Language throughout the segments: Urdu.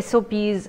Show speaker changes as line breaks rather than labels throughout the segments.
SOPs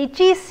HEC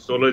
16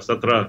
17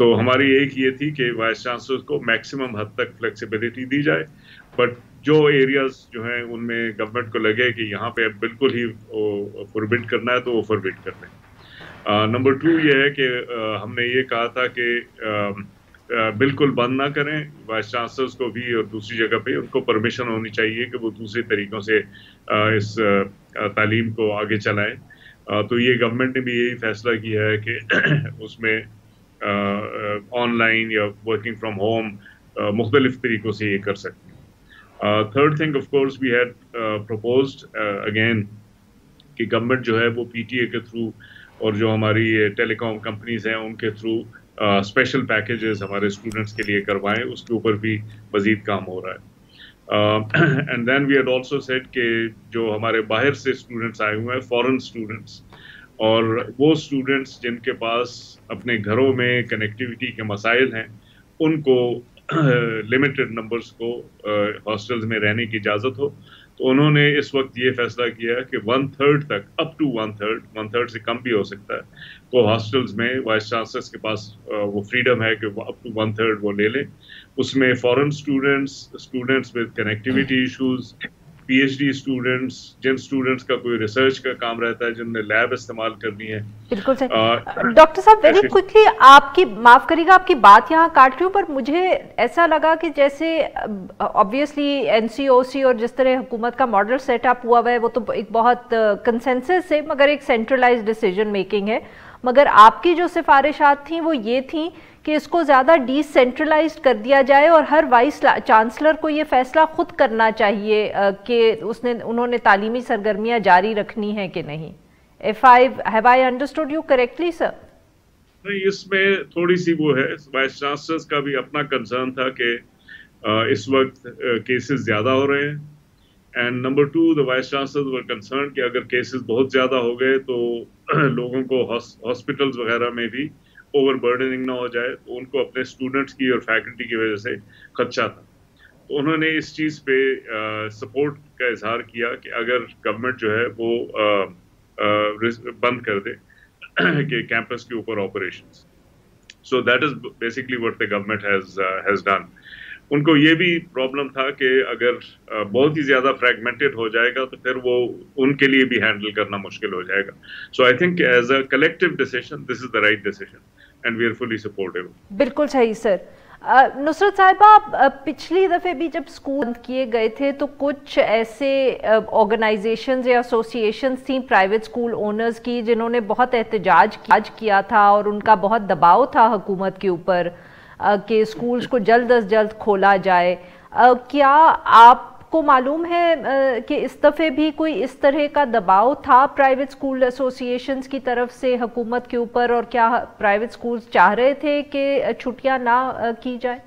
تو ہماری ایک یہ تھی کہ وائس چانسلر کو میکسیمم حد تک فلیکسیبلٹی دی جائے، بٹ جو ایریاز جو ہیں ان میں گورنمنٹ کو لگے کہ یہاں پہ بالکل ہی فوربڈ کرنا ہے تو وہ فوربڈ کر لیں۔ نمبر 2 یہ ہے کہ ہم نے یہ کہا تھا کہ بالکل بند نہ کریں، وائس چانسلرز کو بھی اور دوسری جگہ پہ ان کو پرمیشن ہونی چاہیے کہ وہ دوسرے طریقوں سے اس تعلیم کو آگے چلائیں۔ تو یہ گورنمنٹ نے بھی یہی فیصلہ کیا ہے کہ اس میں آن لائن یا ورکنگ فرام ہوم مختلف طریقوں سے یہ کر سکتے ہیں۔ Third thing of course we had proposed again کہ گورنمنٹ جو ہے وہ پی ٹی اے کے تھرو اور جو ہماری ٹیلی کام کمپنیز ہیں ان کے تھرو اسپیشل پیکیجز ہمارے اسٹوڈنٹس کے لیے کروائیں، اس کے اوپر بھی مزید کام ہو رہا ہے۔ And then we had also said کہ جو ہمارے باہر سے اسٹوڈنٹس آئے ہوئے ہیں، فورن اسٹوڈنٹس، اور وہ اسٹوڈنٹس جن کے پاس اپنے گھروں میں کنیکٹیوٹی کے مسائل ہیں، ان کو لمیٹڈ نمبرز کو ہاسٹلز میں رہنے کی اجازت ہو۔ تو انہوں نے اس وقت یہ فیصلہ کیا کہ 1/3 تک، اپ ٹو 1/3 سے کم بھی ہو سکتا ہے، کو ہاسٹلز میں وائس چانسلرس کے پاس وہ فریڈم ہے کہ وہ اپ ٹو 1/3 وہ لے لیں۔ اس میں foreign students with connectivity issues, P H D students, جن اسٹوڈنٹس کا کوئی ریسرچ کا کام رہتا ہے، جن نے لیب استعمال کرنی ہے۔
بالکل صحیح۔ ڈاکٹر صاحب ویری کوئکلی، آپ کی معاف کریے گا، آپ کی بات یہاں کاٹ رہی ہوں، پر مجھے ایسا لگا کہ جیسے آبویسلی این سی او سی اور جس طرح حکومت کا ماڈل سیٹ اپ ہوا ہوا ہے وہ تو ایک بہت کنسنسس ہے، مگر ایک سینٹرلائز ڈیسیجن میکنگ ہے، مگر آپ کی جو سفارشات تھیں وہ یہ تھیں کہ اس کو زیادہ ڈی سینٹرلائزڈ کر دیا جائے اور ہر وائس چانسلر کو یہ فیصلہ خود کرنا چاہیے کہ انہوں نے تعلیمی سرگرمیاں جاری رکھنی ہیں کہ نہیں۔ Have I understood you correctly, sir?
نہیں، اس میں تھوڑی سی وہ ہے، وائس چانسلرز کا بھی اپنا کنسرن تھا کہ اس وقت کیسز زیادہ ہو رہے ہیں، and number 2 the vice chancellors were concerned کہ اگر کیسز بہت زیادہ ہو گئے تو لوگوں کو ہاسپٹلز وغیرہ میں بھی اوور برڈننگ نہ ہو جائے، تو ان کو اپنے اسٹوڈنٹس کی اور فیکلٹی کی وجہ سے خدشہ تھا۔ تو انہوں نے اس چیز پہ سپورٹ کا اظہار کیا کہ اگر گورنمنٹ جو ہے وہ بند کر دے کہ کیمپس کے اوپر operations, so that is basically what the government has done. ان کو یہ بھی پرابلم تھا کہ اگر بہت ہی زیادہ فریگمنٹڈ ہو جائے گا تو پھر وہ ان کے لیے بھی ہینڈل کرنا مشکل ہو جائے گا۔ So I think as a collective decision this is the right decision and we are fully supportive.
بالکل صحیح سر۔ نصرت صاحبہ، پچھلی دفعہ بھی جب اسکول بند کیے گئے تھے تو کچھ ایسے آرگنائزیشنز یا ایسوسیشنز تھیں پرائیویٹ اسکول اونرز کی جنہوں نے بہت احتجاج کیا تھا اور ان کا بہت دباؤ تھا حکومت کے اوپر کہ اسکولز کو جلد از جلد کھولا جائے۔ کیا آپ کو معلوم ہے کہ اس دفعہ بھی کوئی اس طرح کا دباؤ تھا پرائیویٹ اسکول ایسوسیشنز کی طرف سے حکومت کے اوپر، اور کیا پرائیویٹ اسکولز چاہ رہے تھے کہ چھٹیاں نہ کی جائیں؟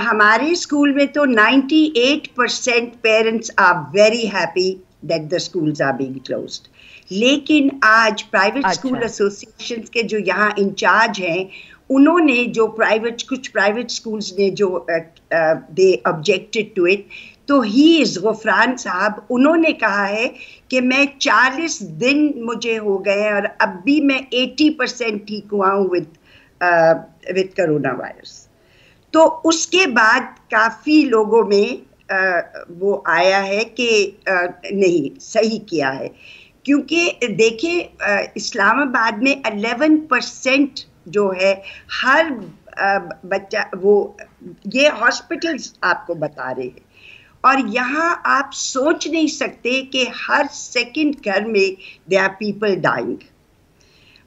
ہمارے اسکول میں تو 98% parents are very happy that the schools are being closed, لیکن آج پرائیویٹ اسکول ایسوسیشنز کے جو یہاں انچارج ہیں، انہوں نے جو کچھ پرائیویٹ اسکولز نے جو دے آبجیکٹڈ ٹو اٹ، تو ہی از غفران صاحب، انہوں نے کہا ہے کہ میں 40 دن مجھے ہو گئے ہیں اور اب بھی میں 80% ٹھیک ہوا ہوں with کرونا وائرس۔ تو اس کے بعد کافی لوگوں میں وہ آیا ہے کہ نہیں صحیح کیا ہے، کیونکہ دیکھیں اسلام آباد میں 11% جو ہے ہر بچہ، وہ یہ ہاسپٹلز آپ کو بتا رہے ہیں، اور یہاں آپ سوچ نہیں سکتے کہ ہر سیکنڈ گھر میں دے آر پیپل ڈائنگ۔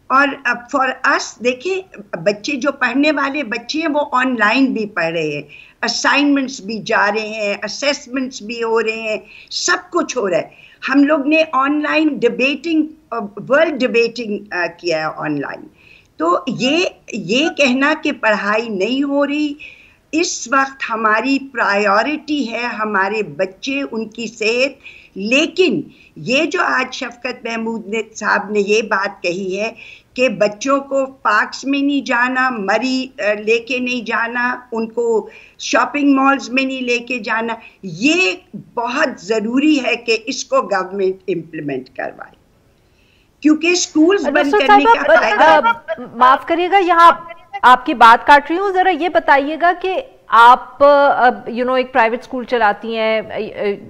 اور فار اس دیکھیں بچے جو پڑھنے والے بچے ہیں وہ آن لائن بھی پڑھ رہے ہیں، اسائنمنٹس بھی جا رہے ہیں، اسیسمنٹس بھی ہو رہے ہیں، سب کچھ ہو رہا ہے۔ ہم لوگ نے on line debating, world debating کیا ہے آن لائن۔ تو یہ کہنا کہ پڑھائی نہیں ہو رہی، اس وقت ہماری پرائیورٹی ہے ہمارے بچے، ان کی صحت۔ لیکن یہ جو آج شفقت محمود صاحب نے یہ بات کہی ہے کہ بچوں کو پارکس میں نہیں جانا، مری لے کے نہیں جانا، ان کو شاپنگ مالز میں نہیں لے کے جانا، یہ بہت ضروری ہے کہ اس کو گورنمنٹ امپلیمنٹ کروائے۔ کیونکہ اسکولز بند کرنے کا فائدہ.
معاف کریے گا یہاں آپ کی بات کاٹ رہی ہوں, ذرا یہ بتائیے گا کہ آپ ایک پرائیویٹ اسکول چلاتی ہیں,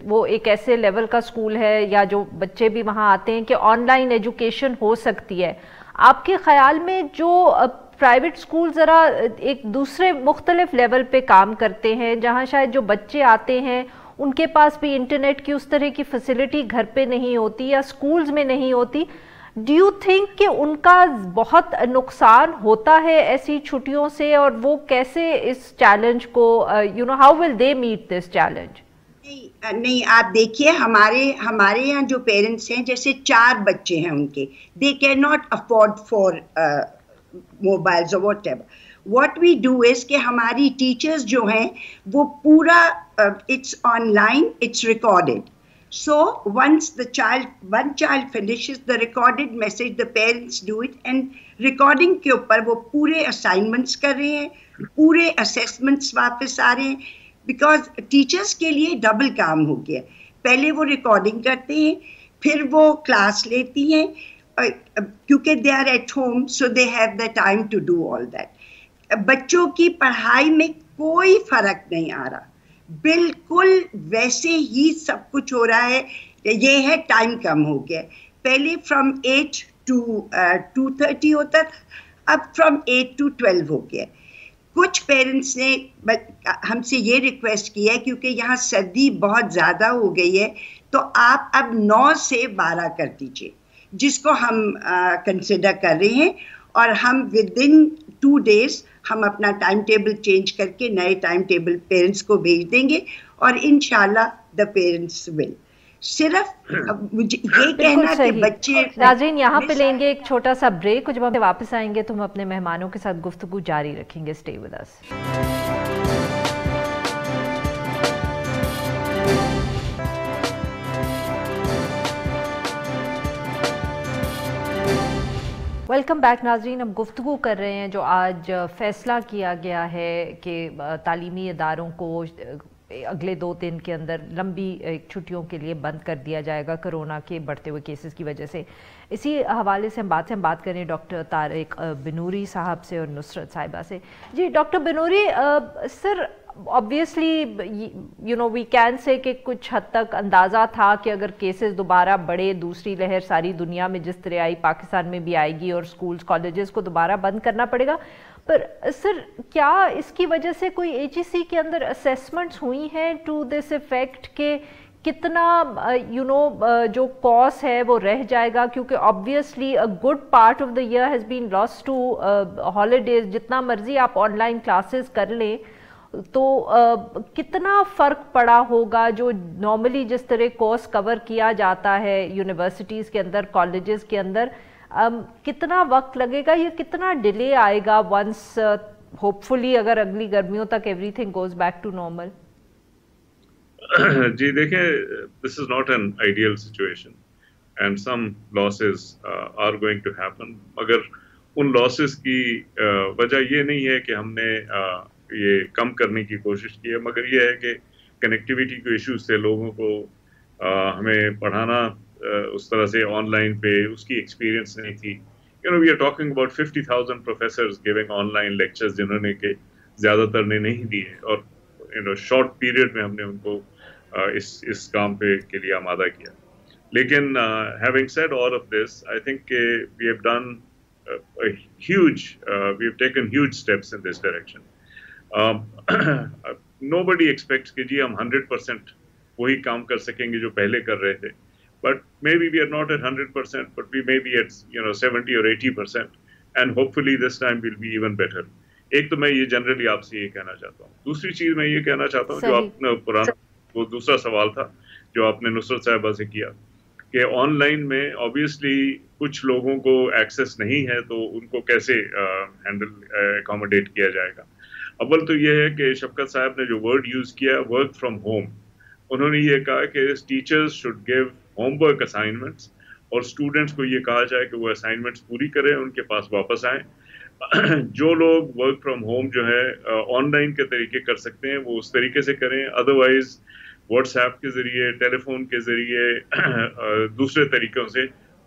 وہ ایک ایسے لیول کا اسکول ہے یا جو بچے بھی وہاں آتے ہیں کہ آن لائن ایجوکیشن ہو سکتی ہے, آپ کے خیال میں جو پرائیویٹ اسکول ذرا ایک دوسرے مختلف لیول پہ کام کرتے ہیں, جہاں شاید جو بچے آتے ہیں ان کے پاس بھی انٹرنیٹ کی اس طرح کی فیسلٹی گھر پہ نہیں ہوتی یا اسکولز میں نہیں ہوتی, ڈو یو تھنک کہ ان کا بہت نقصان ہوتا ہے ایسی چھٹیوں سے, اور وہ کیسے اس چیلنج کو how will they meet this challenge?
نہیں, آپ دیکھیے ہمارے یہاں جو پیرنٹس ہیں, جیسے 4 بچے ہیں ان کے, they can not afford for mobiles اور whatever. What we do is کہ ہماری ٹیچرز جو ہیں وہ پورا it's online, it's recorded. So once one child finishes the recorded message, the parents do it, and recording کے اوپر وہ پورے assignments کر رہے ہیں, پورے assessments واپس آ رہے ہیں, because teachers کے لیے ڈبل کام ہو گیا. پہلے وہ ریکارڈنگ کرتے ہیں, پھر وہ کلاس لیتی ہیں, کیونکہ they are at home so they have the time to do all that. بچوں کی پڑھائی میں کوئی فرق نہیں آ رہا, بالکل ویسے ہی سب کچھ ہو رہا ہے. یہ ہے ٹائم کم ہو گیا, پہلے from 8 to 2:30 ہوتا تھا, اب from 8 to 12 ہو گیا. کچھ پیرنٹس نے ہم سے یہ ریکویسٹ کی ہے, کیونکہ یہاں سردی بہت زیادہ ہو گئی ہے, تو آپ اب 9 سے 12 کر دیجیے, جس کو ہم کنسیڈر کر رہے ہیں, اور ہم ودن 2 days ہم اپنا ٹائم ٹیبل چینج کر کے نئے ٹائم ٹیبل پیرنٹس کو بھیج دیں گے, اور انشاءاللہ دا پیرنٹس ول. صرف یہ کہنا کہ بچے.
ناظرین یہاں پہ لیں گے ایک چھوٹا سا بریک, جب ہم واپس آئیں گے تو ہم اپنے مہمانوں کے ساتھ گفتگو جاری رکھیں گے. Stay with us. Welcome back ناظرین, ہم گفتگو کر رہے ہیں جو آج فیصلہ کیا گیا ہے کہ تعلیمی اداروں کو اگلے 2 دن کے اندر لمبی چھٹیوں کے لیے بند کر دیا جائے گا کورونا کے بڑھتے ہوئے کیسز کی وجہ سے. اسی حوالے سے ہم بات کریں ڈاکٹر طارق بنوری صاحب سے اور نصرت صاحبہ سے. جی doctor Banuri, sir obviously we can say کہ کچھ حد تک اندازہ تھا کہ اگر کیسز دوبارہ بڑھے, دوسری لہر ساری دنیا میں جس طرح آئی پاکستان میں بھی آئے گی اور سکولز کالجز کو دوبارہ بند کرنا پڑے گا. پر سر کیا اس کی وجہ سے کوئی HEC کے اندر اسیسمنٹس ہوئی ہیں ٹو دس افیکٹ کہ کتنا جو کاسٹ ہے وہ رہ جائے گا, کیونکہ obviously a good part of the year has been lost to holidays. جتنا مرضی آپ آن لائن کلاسز کر لیں تو کتنا فرق پڑا ہوگا جو نارملی جس طرح کورس کور کیا جاتا ہے یونیورسٹیز کے اندر, کالجز کے اندر, کتنا وقت لگے گا یا کتنا ڈیلے آئے گا ونس ہوپ فلی اگر اگلی گرمیوں تک everything goes back to normal?
جی دیکھیں, this is not an ideal situation and some losses are going to happen, مگر ان لاسز کی وجہ یہ نہیں ہے کہ ہم نے یہ کم کرنے کی کوشش کی ہے, مگر یہ ہے کہ کنیکٹیویٹی کے ایشوز سے لوگوں کو ہمیں پڑھانا اس طرح سے آن لائن پہ اس کی ایکسپیرینس نہیں تھی. We are talking about 50,000 professors giving online lectures, جنہوں نے کہ زیادہ تر نے نہیں دیے, اور شارٹ پیریڈ میں ہم نے ان کو اس کام پہ کے لیے آمادہ کیا. لیکن having said all of this, I think کہ we have done we have taken huge steps in this direction. nobody expects کہ جی ہم 100% وہی کام کر سکیں گے جو پہلے کر رہے تھے, but maybe we are not at 100%, but we may be at 70 or 80%, and hopefully this time will be even better. ایک تو میں یہ جنرلی آپ سے یہ کہنا چاہتا ہوں. دوسری چیز میں یہ کہنا چاہتا ہوں جو آپ نے پرانا وہ دوسرا سوال تھا جو آپ نے نصرت صاحبہ سے کیا کہ آن لائن میں obviously کچھ لوگوں کو ایکسیس نہیں ہے, تو ان کو کیسے ہینڈل اکاموڈیٹ کیا جائے گا. اول تو یہ ہے کہ شفقت صاحب نے جو ورڈ یوز کیا ورک فرام ہوم, انہوں نے یہ کہا کہ teachers should give home work assignments, اور اسٹوڈنٹس کو یہ کہا جائے کہ وہ اسائنمنٹس پوری کریں, ان کے پاس واپس آئیں. جو لوگ ورک فرام ہوم جو ہے آن لائن کے طریقے کر سکتے ہیں وہ اس طریقے سے کریں, ادروائز واٹس ایپ کے ذریعے, ٹیلی فون کے ذریعے, دوسرے طریقوں سے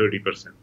30%।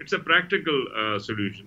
It's a practical solution.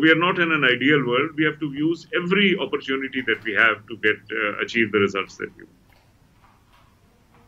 we are not in an ideal world. We have to use every opportunity that we have to achieve the results that we want.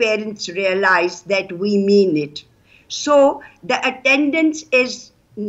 parents realize that we mean it. So the attendance is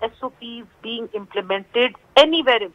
SOPs being implemented anywhere in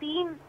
3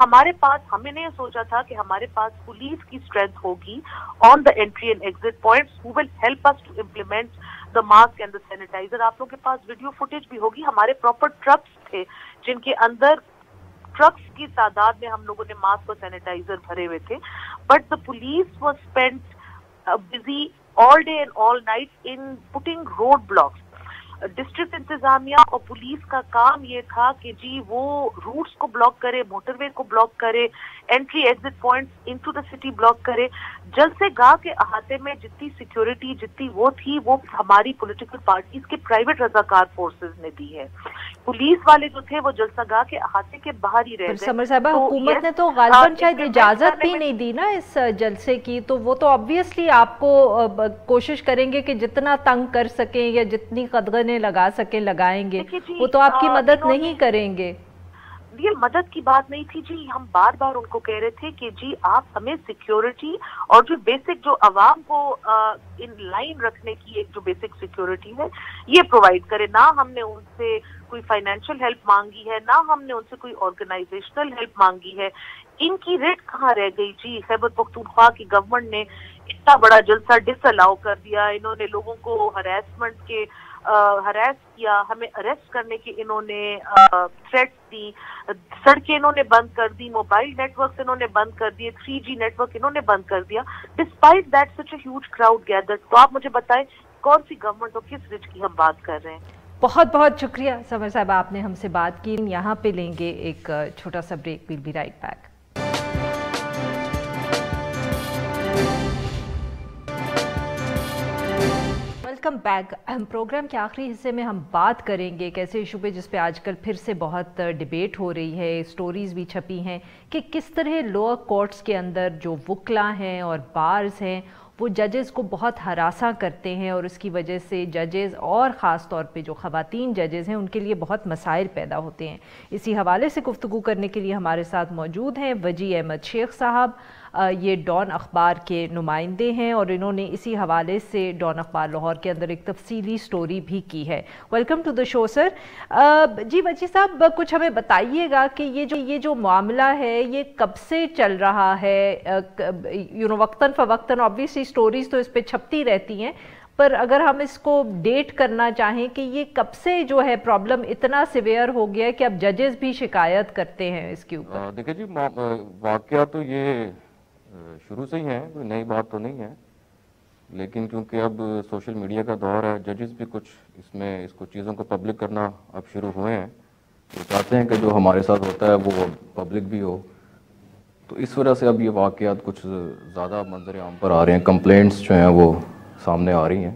ہمارے پاس, ہمیں نے سوچا تھا کہ ہمارے پاس پولیس کی اسٹرینتھ ہوگی on the entry and exit points who will help us to implement the mask and the sanitizer. آپ لوگ کے پاس ویڈیو فوٹیج بھی ہوگی, ہمارے پراپر ٹرکس تھے جن کے اندر ٹرکس کی تعداد میں ہم لوگوں نے ماسک اور سینیٹائزر بھرے ہوئے تھے. But the police was spend busy all day and all night in putting road blocks. District انتظامیہ اور پولیس کا کام یہ تھا کہ جی وہ روٹس کو بلاک کرے, موٹر وے کو بلاک کرے, entry exit points into the city block کرے. جلد سے گاہ کے احاطے میں جتنی سیکیورٹی جتنی وہ تھی وہ ہماری پولیٹیکل پارٹیز کے پرائیویٹ رضاکار فورسز نے دی ہے. پولیس والے جو تھے وہ جلسہ گاہ کے احاطے کے باہر ہی رہ گئے.
سمر صاحبہ, حکومت نے تو غالباً شاید اجازت بھی نہیں دی نا اس جلسے کی, تو وہ تو آبویسلی آپ کو کوشش کریں گے کہ جتنا تنگ کر سکیں یا جتنی قدغنیں لگا سکیں لگائیں گے, وہ تو آپ کی مدد نہیں کریں گے.
یہ مدد کی بات نہیں تھی جی, ہم بار بار ان کو کہہ رہے تھے کہ جی آپ ہمیں سیکیورٹی اور جو بیسک جو عوام کو ان لائن رکھنے کی ایک جو بیسک سیکیورٹی ہے یہ پرووائڈ کرے. نہ ہم نے ان سے کوئی فائنینشیل ہیلپ مانگی ہے, نہ ہم نے ان سے کوئی آرگنائزیشنل ہیلپ مانگی ہے. ان کی ریٹ کہاں رہ گئی جی؟ خیبر پختونخوا کی گورنمنٹ نے اتنا بڑا جلسہ ڈس الاؤ کر دیا, انہوں نے لوگوں کو ہراسمنٹ کے ہراس کیا, ہمیں اریسٹ کرنے کے انہوں نے تھریٹس دی, سڑکیں انہوں نے بند کر دی, موبائل نیٹ ورکس انہوں نے بند کر دیے, 3G نیٹ ورک انہوں نے بند کر دیا. Despite that such a huge crowd gathered. تو آپ مجھے بتائیں کون سی گورنمنٹ اور کس رچ کی ہم بات کر رہے ہیں؟
بہت بہت شکریہ سمر صاحبہ, آپ نے ہم سے بات کی. یہاں پہ لیں گے ایک چھوٹا سا break. We'll be right back. Welcome back. Programme کے آخری حصے میں ہم بات کریں گے ایک ایسے ایشو پہ جس پہ آج کل پھر سے بہت ڈیبیٹ ہو رہی ہے, سٹوریز بھی چھپی ہیں کہ کس طرح لوور کورٹس کے اندر جو وکلا ہیں اور بارز ہیں وہ ججز کو بہت ہراساں کرتے ہیں, اور اس کی وجہ سے ججز اور خاص طور پہ جو خواتین ججز ہیں ان کے لیے بہت مسائل پیدا ہوتے ہیں. اسی حوالے سے گفتگو کرنے کے لیے ہمارے ساتھ موجود ہیں وجی احمد شیخ صاحب. یہ ڈان اخبار کے نمائندے ہیں اور انہوں نے اسی حوالے سے ڈان اخبار لاہور کے اندر ایک تفصیلی سٹوری بھی کی ہے. ویلکم ٹو دا شو سر. جی وجی صاحب, کچھ ہمیں بتائیے گا کہ یہ جو معاملہ ہے یہ کب سے چل رہا ہے؟ وقتاً فوقتاً آبویسلی سٹوریز تو اس پہ چھپتی رہتی ہیں, پر اگر ہم اس کو ڈیٹ کرنا چاہیں کہ یہ کب سے جو ہے پرابلم اتنا سیویئر ہو گیا ہے کہ اب ججز بھی شکایت کرتے ہیں اس کے اوپر؟
دیکھیں جی, واقعہ تو یہ شروع سے ہی ہے, کوئی نئی بات تو نہیں ہے, لیکن کیونکہ اب سوشل میڈیا کا دور ہے, ججز بھی کچھ اس کو چیزوں کو پبلک کرنا اب شروع ہوئے ہیں. وہ چاہتے ہیں کہ جو ہمارے ساتھ ہوتا ہے وہ پبلک بھی ہو, تو اس وجہ سے اب یہ واقعات کچھ زیادہ منظر عام پر آ رہے ہیں, کمپلینٹس جو ہیں وہ سامنے آ رہی ہیں.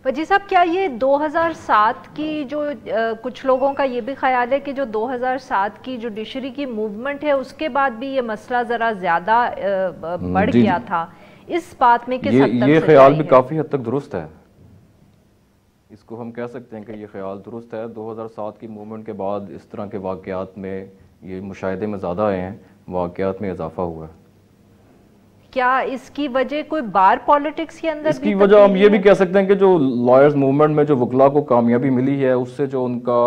وجی صاحب, کیا یہ 2007 کی جو کچھ لوگوں کا یہ بھی خیال ہے کہ جو 2007 کی جوڈیشری کی موومنٹ ہے اس کے بعد بھی یہ مسئلہ ذرا زیادہ بڑھ گیا تھا, اس بات میں کس حد تک
یہ خیال بھی کافی حد تک درست ہے. اس کو ہم کہہ سکتے ہیں کہ یہ خیال درست ہے. 2007 کی موومنٹ کے بعد اس طرح کے واقعات میں یہ مشاہدے میں زیادہ آئے ہیں, واقعات میں اضافہ ہوا ہے.
کیا اس کی وجہ کوئی بار پالیٹکس کے اندر؟
اس کی وجہ ہم یہ بھی کہہ سکتے ہیں کہ جو لائرز موومنٹ میں جو وکلا کو کامیابی ملی ہے, اس سے جو ان کا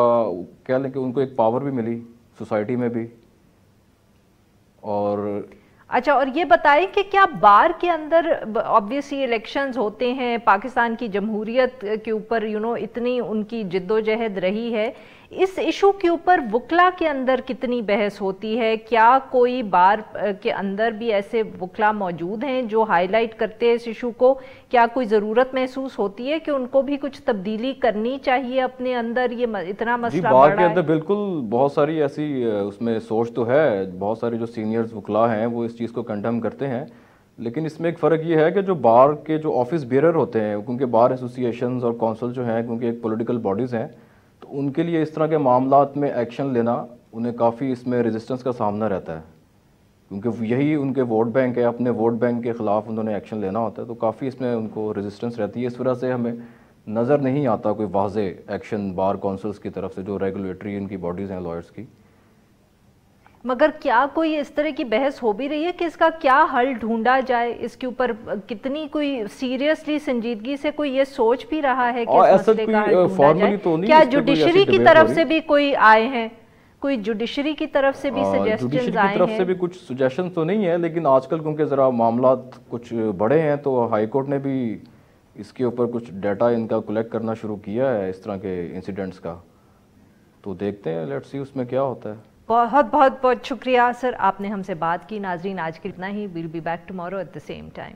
کہہ لیں کہ ان کو ایک پاور بھی ملی سوسائٹی میں بھی. اور
اچھا, اور یہ بتائیں کہ کیا بار کے اندر آبویسلی الیکشنز ہوتے ہیں, پاکستان کی جمہوریت کے اوپر اتنی ان کی جد و جہد رہی ہے, اس ایشو کے اوپر وکلا کے اندر کتنی بحث ہوتی ہے؟ کیا کوئی بار کے اندر بھی ایسے وکلا موجود ہیں جو ہائی لائٹ کرتے ہیں اس ایشو کو؟ کیا کوئی ضرورت محسوس ہوتی ہے کہ ان کو بھی کچھ تبدیلی کرنی چاہیے اپنے اندر؟ یہ اتنا مسئلہ
بار کے اندر بالکل بہت ساری ایسی اس میں سوچ تو ہے, بہت سارے جو سینئرز وکلا ہیں وہ اس چیز کو کنڈم کرتے ہیں, لیکن اس میں ایک فرق یہ ہے کہ جو بار کے جو آفس بیئرر ہوتے ہیں, کیونکہ بار ایسوسیشنز اور کونسل جو ہیں کیونکہ ایک پولیٹیکل باڈیز ہیں, تو ان کے لیے اس طرح کے معاملات میں ایکشن لینا انہیں کافی اس میں ریزسٹنس کا سامنا رہتا ہے, کیونکہ یہی ان کے ووٹ بینک ہے, اپنے ووٹ بینک کے خلاف انہوں نے ایکشن لینا ہوتا ہے, تو کافی اس میں ان کو ریزسٹنس رہتی ہے. اس وجہ سے ہمیں نظر نہیں آتا کوئی واضح ایکشن بار کونسلز کی طرف سے, جو ریگولیٹری ان کی باڈیز ہیں لائرز کی.
مگر کیا کوئی اس طرح کی بحث ہو بھی رہی ہے کہ اس کا کیا حل ڈھونڈا جائے؟ اس کے اوپر کتنی کوئی سیریسلی سنجیدگی سے کوئی یہ سوچ بھی رہا ہے کہ اس مسئلے کا حل ڈھونڈا جائے؟ کیا جوڈیشری کی طرف سے بھی کوئی آئے ہیں کوئی جوڈیشری کی طرف سے بھی سجیشنز
جوڈیشری
آئے
کی طرف
ہیں؟
سے بھی کچھ سجیشن تو نہیں ہے، لیکن آج کل کیونکہ ذرا معاملات کچھ بڑے ہیں تو ہائی کورٹ نے بھی اس کے اوپر کچھ ڈیٹا ان کا کلیکٹ کرنا شروع کیا ہے اس طرح کے انسیڈنٹس کا، تو دیکھتے ہیں لیٹس سی اس میں کیا ہوتا ہے۔
بہت بہت بہت شکریہ سر، آپ نے ہم سے بات کی۔ ناظرین آج کے اتنا ہی، we'll be back tomorrow at the same time.